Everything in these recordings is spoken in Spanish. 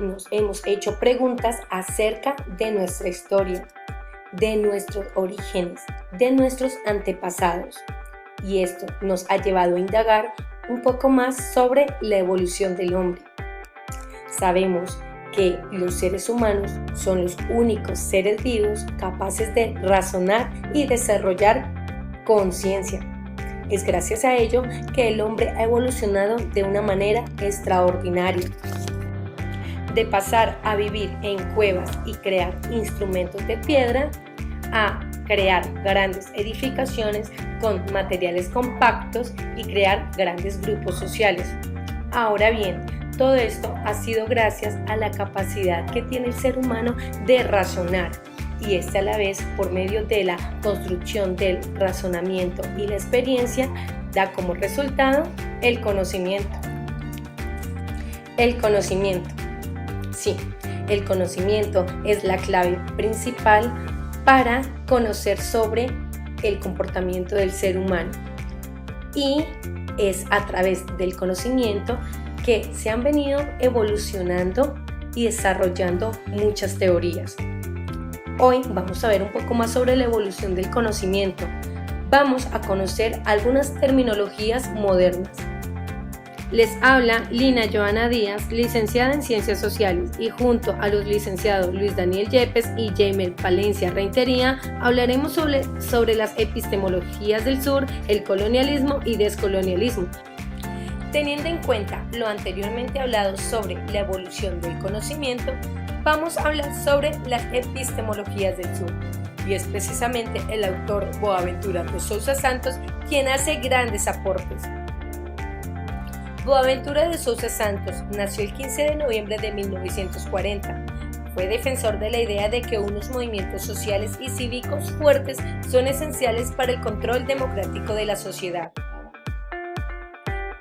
nos hemos hecho preguntas acerca de nuestra historia, de nuestros orígenes, de nuestros antepasados. Y esto nos ha llevado a indagar un poco más sobre la evolución del hombre. Sabemos que los seres humanos son los únicos seres vivos capaces de razonar y desarrollar conciencia. Es gracias a ello que el hombre ha evolucionado de una manera extraordinaria. De pasar a vivir en cuevas y crear instrumentos de piedra, a crear grandes edificaciones con materiales compactos y crear grandes grupos sociales. Ahora bien, todo esto ha sido gracias a la capacidad que tiene el ser humano de razonar, y esta a la vez, por medio de la construcción del razonamiento y la experiencia, da como resultado el conocimiento. El conocimiento. Sí, el conocimiento es la clave principal para conocer sobre el comportamiento del ser humano, y es a través del conocimiento que se han venido evolucionando y desarrollando muchas teorías. Hoy vamos a ver un poco más sobre la evolución del conocimiento. Vamos a conocer algunas terminologías modernas. Les habla Lina Joana Díaz, licenciada en Ciencias Sociales, y junto a los licenciados Luis Daniel Yepes y Jaime Valencia Rentería hablaremos sobre las epistemologías del sur, el colonialismo y descolonialismo. Teniendo en cuenta lo anteriormente hablado sobre la evolución del conocimiento, vamos a hablar sobre las epistemologías del sur, y es precisamente el autor Boaventura de Sousa Santos quien hace grandes aportes. Boaventura de Sousa Santos nació el 15 de noviembre de 1940. Fue defensor de la idea de que unos movimientos sociales y cívicos fuertes son esenciales para el control democrático de la sociedad.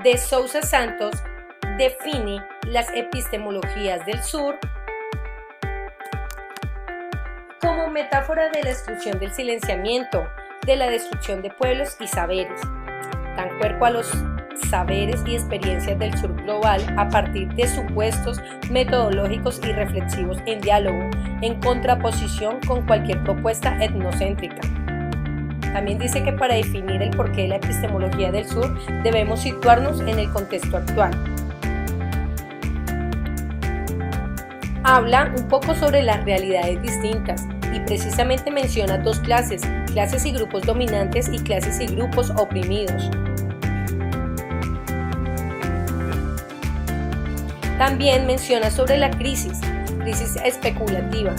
De Sousa Santos define las epistemologías del sur como metáfora de la destrucción del silenciamiento, de la destrucción de pueblos y saberes. Dan cuerpo a los saberes y experiencias del sur global a partir de supuestos metodológicos y reflexivos en diálogo, en contraposición con cualquier propuesta etnocéntrica. También dice que para definir el porqué de la epistemología del sur debemos situarnos en el contexto actual. Habla un poco sobre las realidades distintas y precisamente menciona dos clases y grupos dominantes y clases y grupos oprimidos. También menciona sobre la crisis especulativa.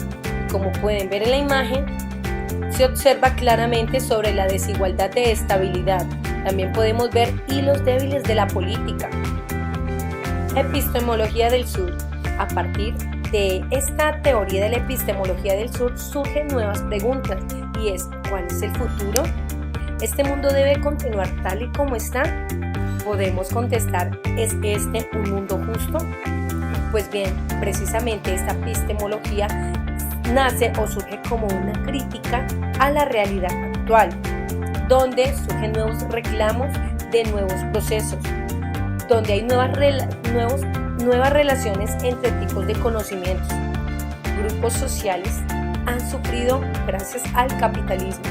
Como pueden ver en la imagen, se observa claramente sobre la desigualdad de estabilidad. También podemos ver hilos débiles de la política. Epistemología del sur. A partir de esta teoría de la epistemología del sur surgen nuevas preguntas, y es: ¿cuál es el futuro? ¿Este mundo debe continuar tal y como está? Podemos contestar: ¿es este un mundo justo? Pues bien, precisamente esta epistemología nace o surge como una crítica a la realidad actual, donde surgen nuevos reclamos de nuevos procesos, donde hay nuevas relaciones entre tipos de conocimientos. Grupos sociales han sufrido gracias al capitalismo.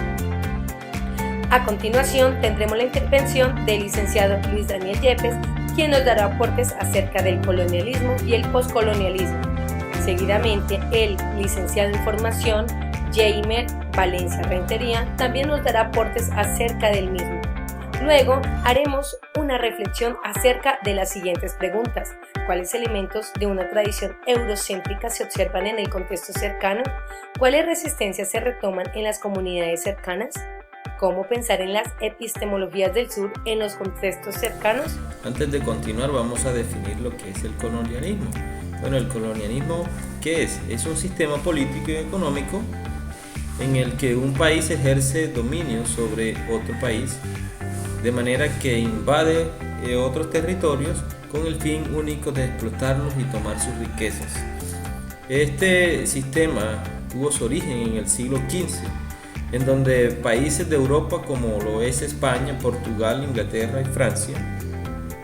A continuación tendremos la intervención del licenciado Luis Daniel Yepes, quien nos dará aportes acerca del colonialismo y el poscolonialismo. Seguidamente, el licenciado en formación Jaime Valencia Rentería también nos dará aportes acerca del mismo. Luego haremos una reflexión acerca de las siguientes preguntas: ¿cuáles elementos de una tradición eurocéntrica se observan en el contexto cercano? ¿Cuáles resistencias se retoman en las comunidades cercanas? ¿Cómo pensar en las epistemologías del sur en los contextos cercanos? Antes de continuar, vamos a definir lo que es el colonialismo. Bueno, el colonialismo, ¿qué es? Es un sistema político y económico en el que un país ejerce dominio sobre otro país, de manera que invade otros territorios con el fin único de explotarlos y tomar sus riquezas. Este sistema tuvo su origen en el siglo XV, en donde países de Europa como lo es España, Portugal, Inglaterra y Francia,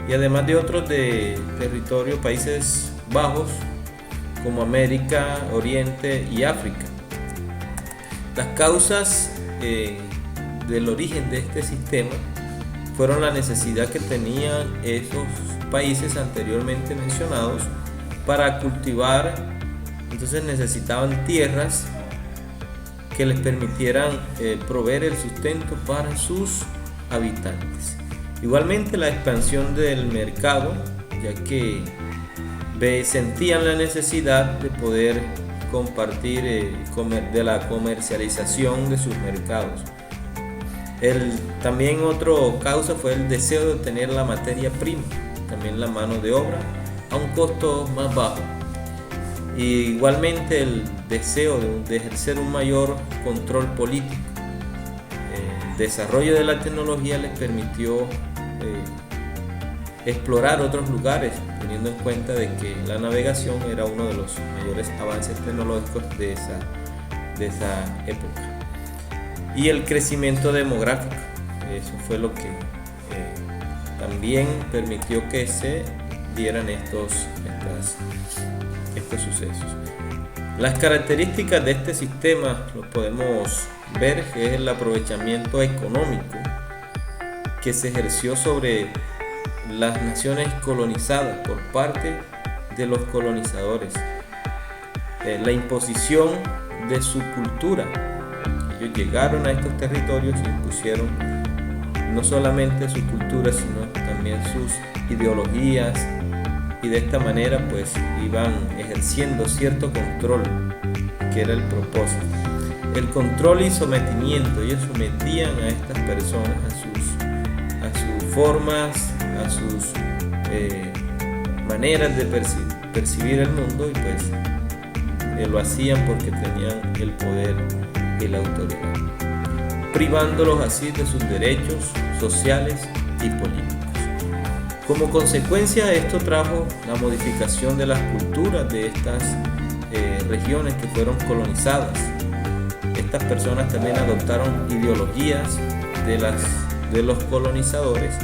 y además de otros de territorio, Países Bajos, como América, Oriente y África. Las causas del origen de este sistema fueron la necesidad que tenían esos países anteriormente mencionados para cultivar. Entonces necesitaban tierras que les permitieran proveer el sustento para sus habitantes. Igualmente la expansión del mercado, ya que sentían la necesidad de poder compartir de la comercialización de sus mercados. También otra causa fue el deseo de obtener la materia prima, también la mano de obra, a un costo más bajo. Y igualmente el deseo de ejercer un mayor control político. El desarrollo de la tecnología les permitió explorar otros lugares, teniendo en cuenta de que la navegación era uno de los mayores avances tecnológicos de esa época. Y el crecimiento demográfico, eso fue lo que también permitió que se dieran estos sucesos. Las características de este sistema lo podemos ver, que es el aprovechamiento económico que se ejerció sobre las naciones colonizadas por parte de los colonizadores, la imposición de su cultura. Ellos llegaron a estos territorios y impusieron no solamente su cultura, sino también sus ideologías, y de esta manera pues iban ejerciendo cierto control, que era el propósito. El control y sometimiento. Ellos sometían a estas personas a sus formas, a sus maneras de percibir el mundo, y pues lo hacían porque tenían el poder y la autoridad, privándolos así de sus derechos sociales y políticos. Como consecuencia, esto trajo la modificación de las culturas de estas regiones que fueron colonizadas. Estas personas también adoptaron ideologías de los colonizadores,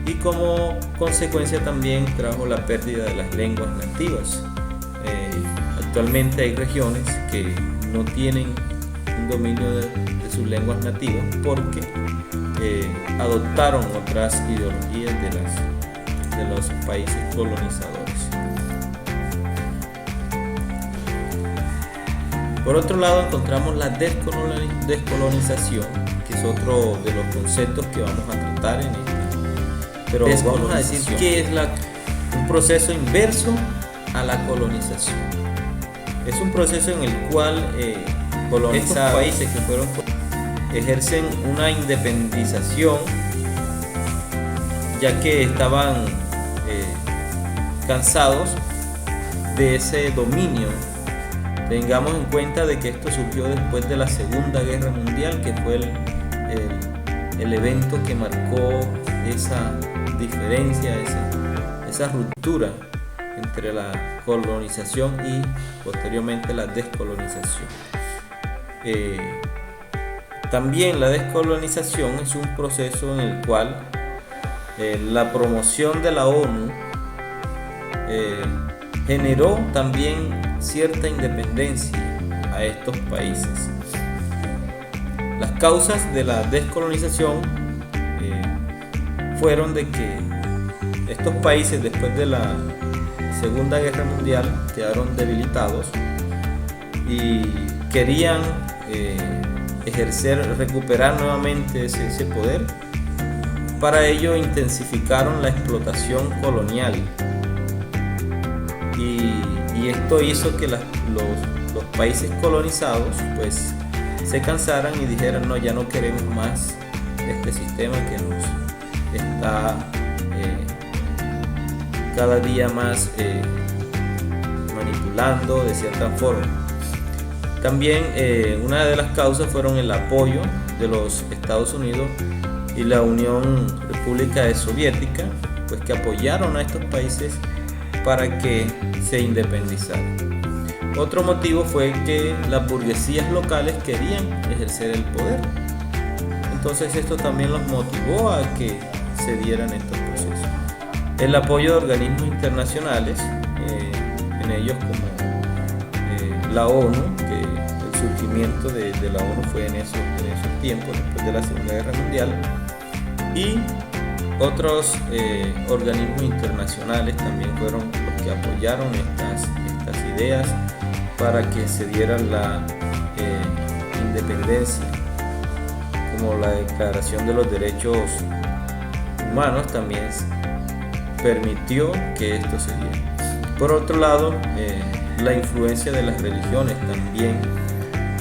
y como consecuencia también trajo la pérdida de las lenguas nativas. Actualmente hay regiones que no tienen un dominio de sus lenguas nativas porque adoptaron otras ideologías de los países colonizadores. Por otro lado, encontramos la descolonización, que es otro de los conceptos que vamos a tratar en esta. Pero vamos a decir que es un proceso inverso a la colonización. Es un proceso en el cual estos países que fueron ejercen una independización, ya que estaban cansados de ese dominio. Tengamos en cuenta de que esto surgió después de la Segunda Guerra Mundial, que fue el evento que marcó esa diferencia, esa ruptura entre la colonización y posteriormente la descolonización. También la descolonización es un proceso en el cual la promoción de la ONU generó también cierta independencia a estos países. Las causas de la descolonización fueron de que estos países, después de la Segunda Guerra Mundial, quedaron debilitados y querían recuperar nuevamente ese poder. Para ello intensificaron la explotación colonial, y esto hizo que los países colonizados pues se cansaran y dijeran: no, ya no queremos más este sistema que nos está cada día más manipulando de cierta forma. También una de las causas fueron el apoyo de los Estados Unidos y la Unión República Soviética, pues que apoyaron a estos países para que se independizaran. Otro motivo fue que las burguesías locales querían ejercer el poder. Entonces esto también los motivó a que se dieran estos procesos. El apoyo de organismos internacionales, en ellos como la ONU, que el surgimiento de la ONU fue en esos tiempos, después de la Segunda Guerra Mundial, y otros organismos internacionales también fueron los que apoyaron estas ideas para que se diera la independencia, como la Declaración de los Derechos Humanos también permitió que esto se diera. Por otro lado, la influencia de las religiones también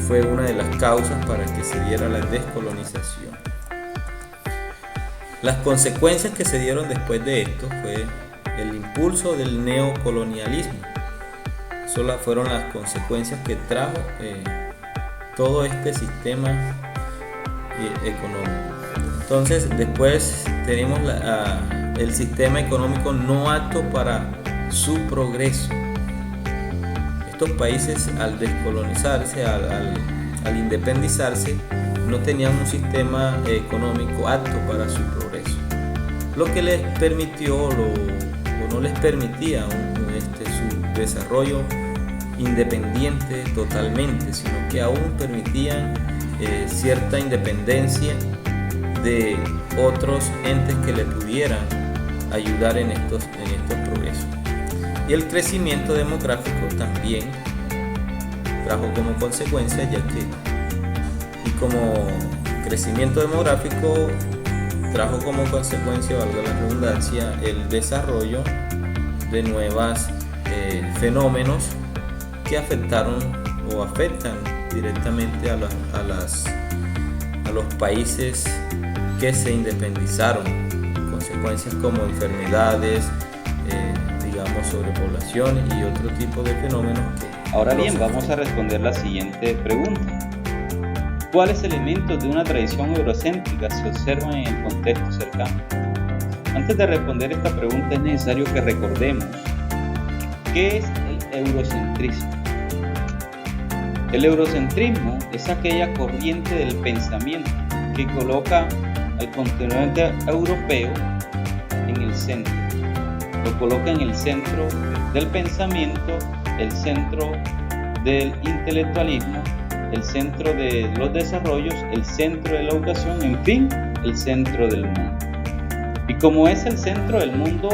fue una de las causas para que se diera la descolonización. Las consecuencias que se dieron después de esto fue el impulso del neocolonialismo. Esas fueron las consecuencias que trajo todo este sistema económico. Entonces, después tenemos el sistema económico no apto para su progreso. Estos países, al descolonizarse, al independizarse, no tenían un sistema económico apto para su progreso, lo que les permitió o no les permitía su desarrollo independiente totalmente, sino que aún permitían cierta independencia de otros entes que le pudieran ayudar en estos progresos. Y el crecimiento demográfico también trajo como consecuencia, como crecimiento demográfico trajo como consecuencia, valga la redundancia, el desarrollo de nuevos fenómenos que afectaron o afectan directamente a los países que se independizaron. Consecuencias como enfermedades, sobrepoblación y otro tipo de fenómenos que... Ahora bien, vamos a responder la siguiente pregunta. ¿Cuáles elementos de una tradición eurocéntrica se observan en el contexto cercano? Antes de responder esta pregunta es necesario que recordemos ¿qué es el eurocentrismo? El eurocentrismo es aquella corriente del pensamiento que coloca al continente europeo en el centro. Lo coloca en el centro del pensamiento, el centro del intelectualismo, el centro de los desarrollos, el centro de la educación, en fin, el centro del mundo. Y como es el centro del mundo,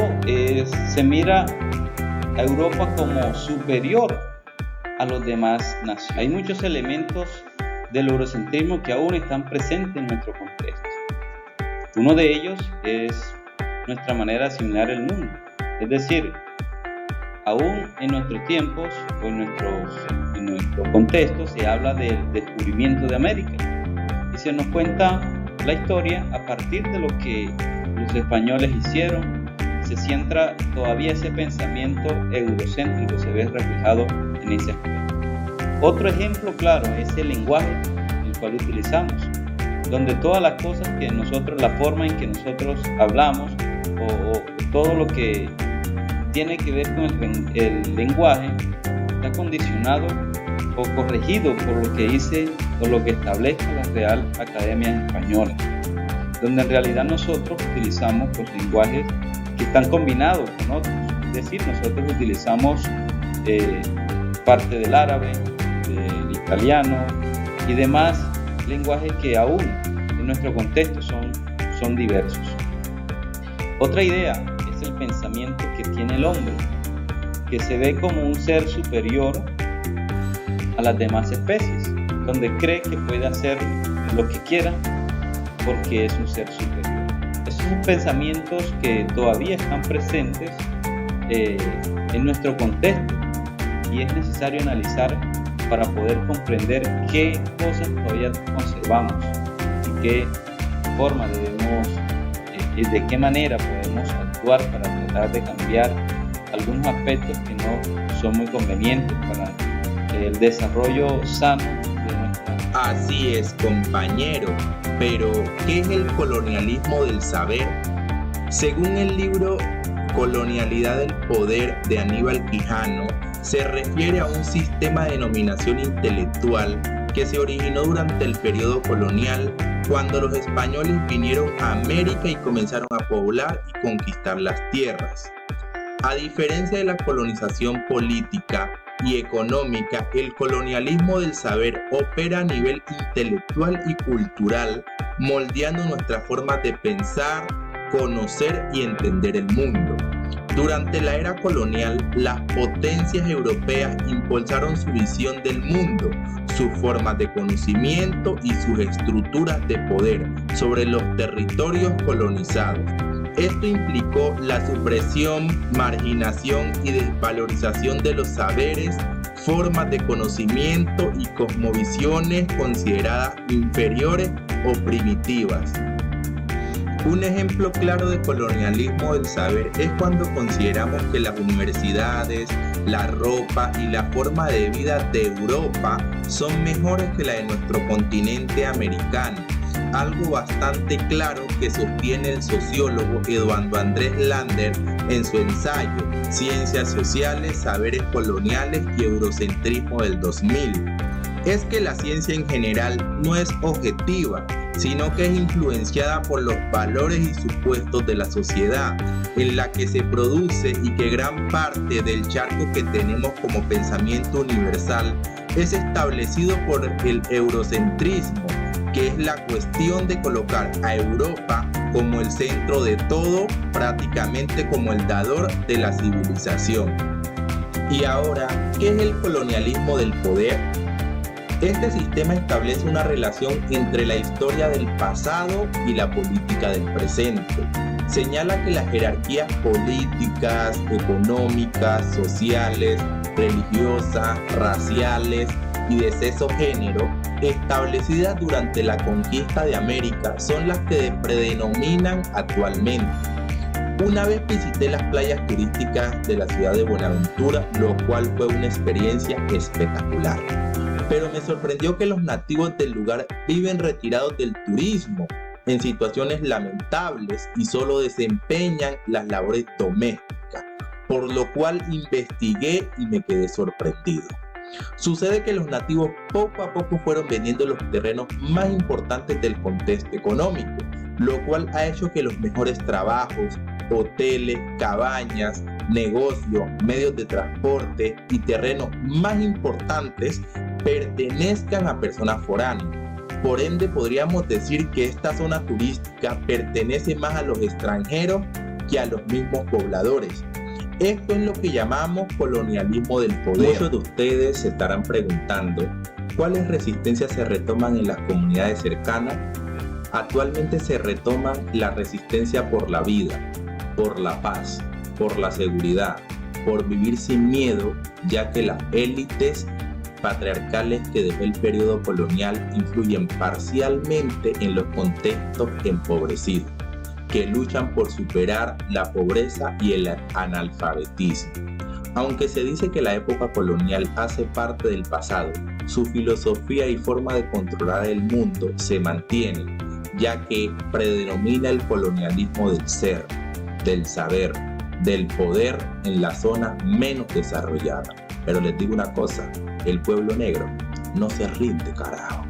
se mira a Europa como superior a los demás naciones. Hay muchos elementos del eurocentrismo que aún están presentes en nuestro contexto. Uno de ellos es nuestra manera de asimilar el mundo. Es decir, aún en nuestros tiempos o en nuestro contexto se habla del descubrimiento de América y se nos cuenta la historia a partir de lo que los españoles hicieron. Se centra todavía ese pensamiento eurocéntrico, se ve reflejado en ese aspecto. Otro ejemplo claro es el lenguaje el cual utilizamos, donde todas las cosas que nosotros, la forma en que nosotros hablamos o todo lo que tiene que ver con el lenguaje está condicionado o corregido por lo que dice o lo que establezca la Real Academia Española, donde en realidad nosotros utilizamos los lenguajes que están combinados con otros, es decir, nosotros utilizamos parte del árabe, del italiano y demás lenguajes que aún en nuestro contexto son diversos. Otra idea es el pensamiento que tiene el hombre, que se ve como un ser superior a las demás especies, donde cree que puede hacer lo que quiera porque es un ser superior. Esos son pensamientos que todavía están presentes en nuestro contexto y es necesario analizar para poder comprender qué cosas todavía conservamos y qué forma debemos y de qué manera podemos actuar para tratar de cambiar algunos aspectos que no son muy convenientes para el desarrollo sano de nuestra... Así es, compañero, pero ¿qué es el colonialismo del saber? Según el libro Colonialidad del Poder de Aníbal Quijano, se refiere a un sistema de dominación intelectual que se originó durante el periodo colonial, cuando los españoles vinieron a América y comenzaron a poblar y conquistar las tierras. A diferencia de la colonización política, y económica, el colonialismo del saber opera a nivel intelectual y cultural, moldeando nuestra forma de pensar, conocer y entender el mundo. Durante la era colonial, las potencias europeas impulsaron su visión del mundo, sus formas de conocimiento y sus estructuras de poder sobre los territorios colonizados. Esto implicó la supresión, marginación y desvalorización de los saberes, formas de conocimiento y cosmovisiones consideradas inferiores o primitivas. Un ejemplo claro de colonialismo del saber es cuando consideramos que las universidades, la ropa y la forma de vida de Europa son mejores que la de nuestro continente americano. Algo bastante claro que sostiene el sociólogo Eduardo Andrés Lander en su ensayo Ciencias Sociales, Saberes Coloniales y Eurocentrismo del 2000. Es que la ciencia en general no es objetiva, sino que es influenciada por los valores y supuestos de la sociedad en la que se produce, y que gran parte del charco que tenemos como pensamiento universal es establecido por el eurocentrismo, que es la cuestión de colocar a Europa como el centro de todo, prácticamente como el dador de la civilización. Y ahora, ¿qué es el colonialismo del poder? Este sistema establece una relación entre la historia del pasado y la política del presente. Señala que las jerarquías políticas, económicas, sociales, religiosas, raciales y de sexo género establecidas durante la conquista de América son las que predominan actualmente. Una vez visité las playas turísticas de la ciudad de Buenaventura, lo cual fue una experiencia espectacular. Pero me sorprendió que los nativos del lugar viven retirados del turismo, en situaciones lamentables, y solo desempeñan las labores domésticas, por lo cual investigué y me quedé sorprendido. Sucede que los nativos poco a poco fueron vendiendo los terrenos más importantes del contexto económico, lo cual ha hecho que los mejores trabajos, hoteles, cabañas, negocios, medios de transporte y terrenos más importantes pertenezcan a personas foráneas. Por ende, podríamos decir que esta zona turística pertenece más a los extranjeros que a los mismos pobladores. Esto es lo que llamamos colonialismo del poder. Muchos de ustedes se estarán preguntando, ¿cuáles resistencias se retoman en las comunidades cercanas? Actualmente se retoman la resistencia por la vida, por la paz, por la seguridad, por vivir sin miedo, ya que las élites patriarcales que dejó el periodo colonial influyen parcialmente en los contextos empobrecidos, que luchan por superar la pobreza y el analfabetismo. Aunque se dice que la época colonial hace parte del pasado, su filosofía y forma de controlar el mundo se mantiene, ya que predomina el colonialismo del ser, del saber, del poder en las zonas menos desarrolladas. Pero les digo una cosa, el pueblo negro no se rinde, carajo.